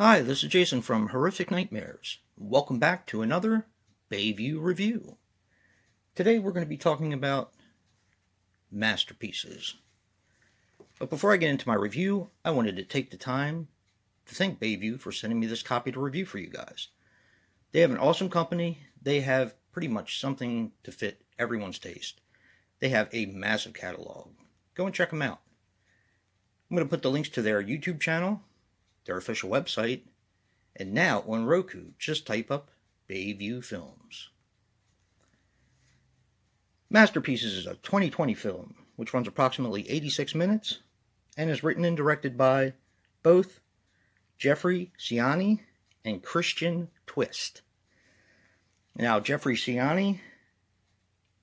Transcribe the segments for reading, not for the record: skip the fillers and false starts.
Hi, this is Jason from Horrific Nightmares. Welcome back to another Bayview review. Today we're going to be talking about masterpieces. But before I get into my review, I wanted to take the time to thank Bayview for sending me this copy to review for you guys. They have an awesome company. They have pretty much something to fit everyone's taste. They have a massive catalog. Go and check them out. I'm going to put the links to their YouTube channel, their official website, and now on Roku, just type up Bayview Films. Masterpieces is a 2020 film, which runs approximately 86 minutes, and is written and directed by both Jeffrey Ciani and Christian Twist. Now, Jeffrey Ciani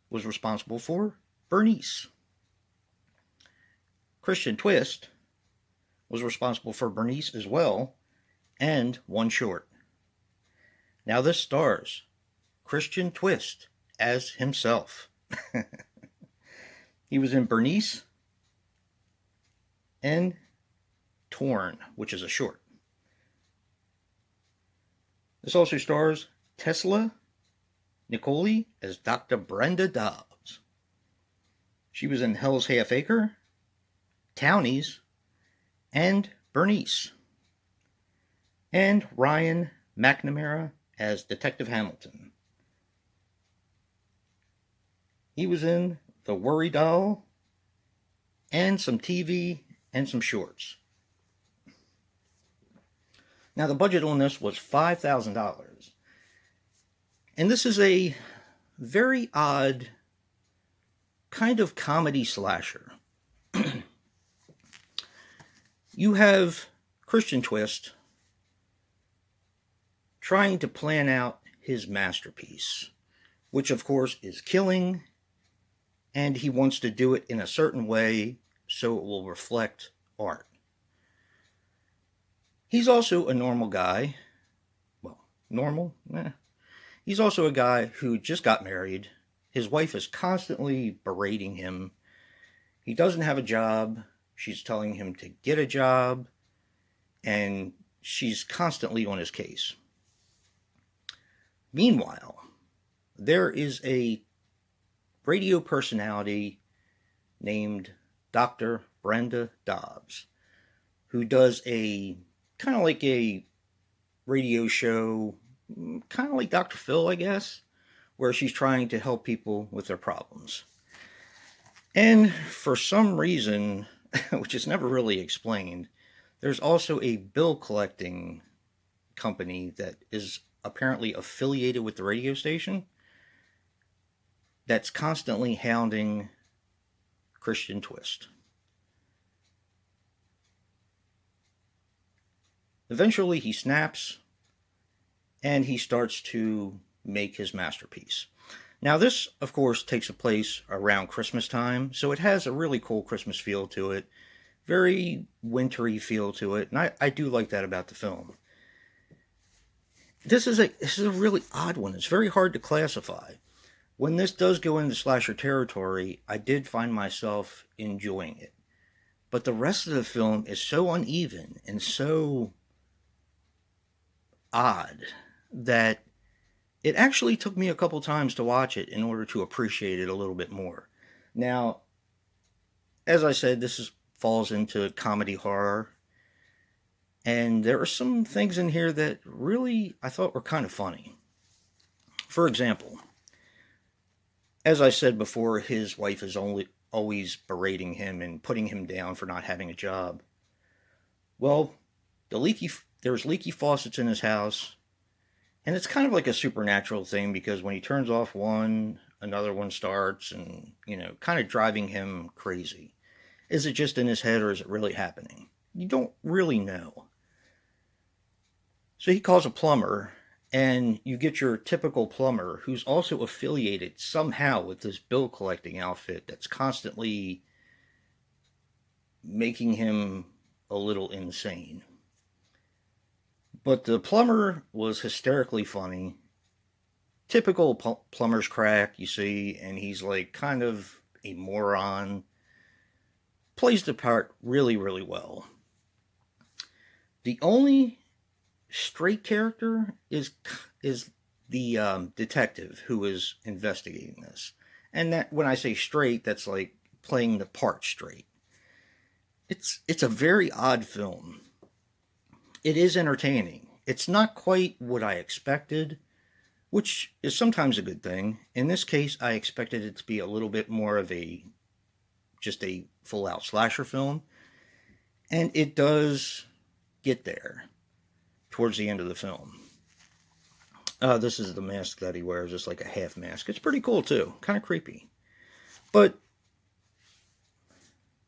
was responsible for Bernice. Christian Twist was responsible for Bernice as well, and one short. Now this stars Christian Twist as himself. He was in Bernice and Torn, which is a short. This also stars Tesla Nicoli as Dr. Brenda Dobbs. She was in Hell's Half Acre, Townies, and Bernice. And Ryan McNamara as Detective Hamilton. He was in The Worry Doll, and some TV, and some shorts. Now the budget on this was $5,000. And this is a very odd kind of comedy slasher. You have Christian Twist trying to plan out his masterpiece, which of course is killing, and he wants to do it in a certain way so it will reflect art. He's also a normal guy. Well, normal? He's also a guy who just got married. His wife is constantly berating him. He doesn't have a job. She's telling him to get a job, and she's constantly on his case. Meanwhile, there is a radio personality named Dr. Brenda Dobbs, who does a kind of like a radio show, kind of like Dr. Phil, I guess, where she's trying to help people with their problems. And for some reason, which is never really explained, there's also a bill collecting company that is apparently affiliated with the radio station that's constantly hounding Christian Twist. Eventually he snaps and he starts to make his masterpiece. Now this, of course, takes place around Christmas time, so it has a really cool Christmas feel to it, very wintry feel to it, and I do like that about the film. This is a really odd one. It's very hard to classify. When this does go into slasher territory, I did find myself enjoying it. But the rest of the film is so uneven and so odd that it actually took me a couple times to watch it in order to appreciate it a little bit more. Now, as I said, this falls into comedy horror. And there are some things in here that really I thought were kind of funny. For example, as I said before, his wife is always berating him and putting him down for not having a job. Well, there's leaky faucets in his house, and it's kind of like a supernatural thing because when he turns off one, another one starts and, kind of driving him crazy. Is it just in his head or is it really happening? You don't really know. So he calls a plumber, and you get your typical plumber who's also affiliated somehow with this bill collecting outfit that's constantly making him a little insane. But the plumber was hysterically funny. Typical plumber's crack, you see, and he's like kind of a moron. Plays the part really, really well. The only straight character is the detective who is investigating this. And that when I say straight, that's like playing the part straight. It's a very odd film. It is entertaining. It's not quite what I expected, which is sometimes a good thing. In this case, I expected it to be a little bit more of a just a full out slasher film, and it does get there towards the end of the film. This is the mask that he wears, just like a half mask. It's pretty cool too, kind of creepy. But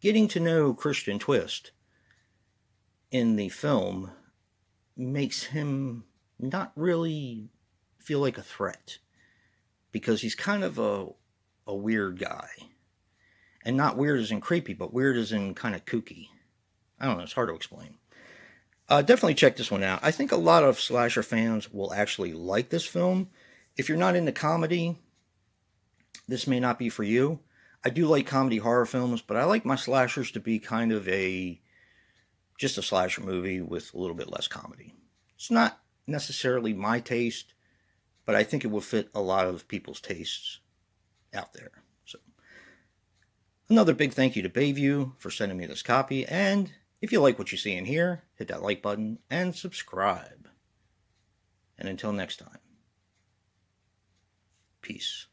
getting to know Christian Twist in the film makes him not really feel like a threat, because he's kind of a weird guy. And not weird as in creepy, but weird as in kind of kooky. I don't know, it's hard to explain. Definitely check this one out. I think a lot of slasher fans will actually like this film. If you're not into comedy, this may not be for you. I do like comedy horror films, but I like my slashers to be kind of just a slasher movie with a little bit less comedy. It's not necessarily my taste, but I think it will fit a lot of people's tastes out there. So, another big thank you to Bayview for sending me this copy, and if you like what you see in here, hit that like button and subscribe. And until next time, peace.